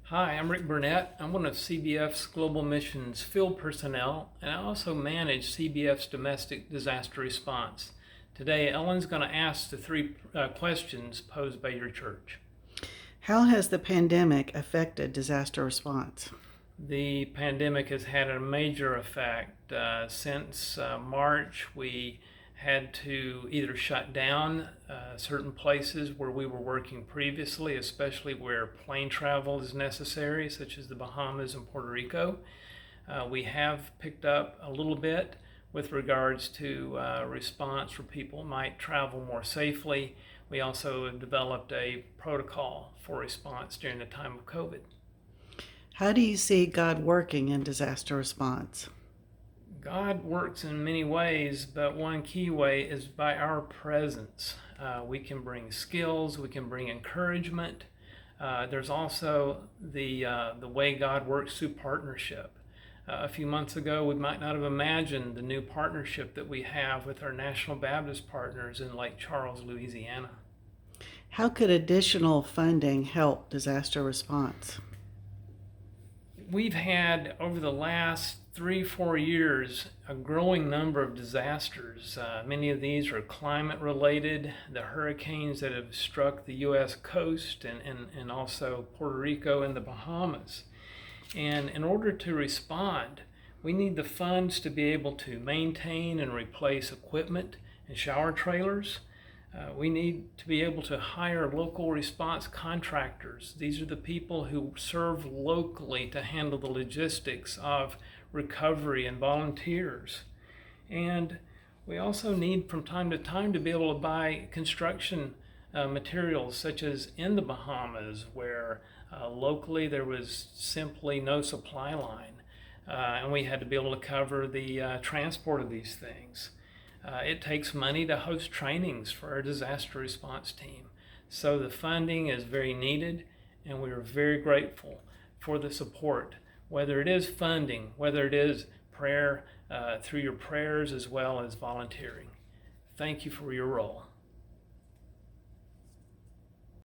Hi, I'm Rick Burnette. I'm one of CBF's Global Missions field personnel, and I also manage CBF's domestic disaster response. Today, Ellen's going to ask the three questions posed by your church. How has the pandemic affected disaster response? The pandemic has had a major effect. Since March, we had to either shut down certain places where we were working previously, especially where plane travel is necessary, such as the Bahamas and Puerto Rico. We have picked up a little bit with regards to response where people might travel more safely. We also have developed a protocol for response during the time of COVID. How do you see God working in disaster response? God works in many ways, but one key way is by our presence. We can bring skills, we can bring encouragement. There's also the way God works through partnership. A few months ago, we might not have imagined the new partnership that we have with our National Baptist partners in Lake Charles, Louisiana. How could additional funding help disaster response? We've had, over the last 3-4 years, a growing number of disasters. Many of these are climate related. The hurricanes that have struck the U.S. coast and also Puerto Rico and the Bahamas. And in order to respond, we need the funds to be able to maintain and replace equipment and shower trailers. We need to be able to hire local response contractors. These are the people who serve locally to handle the logistics of recovery and volunteers. And we also need from time to time to be able to buy construction materials, such as in the Bahamas, where locally there was simply no supply line. And we had to be able to cover the transport of these things. It takes money to host trainings for our disaster response team. So the funding is very needed, and we are very grateful for the support, whether it is funding, whether it is prayer, through your prayers as well as volunteering. Thank you for your role.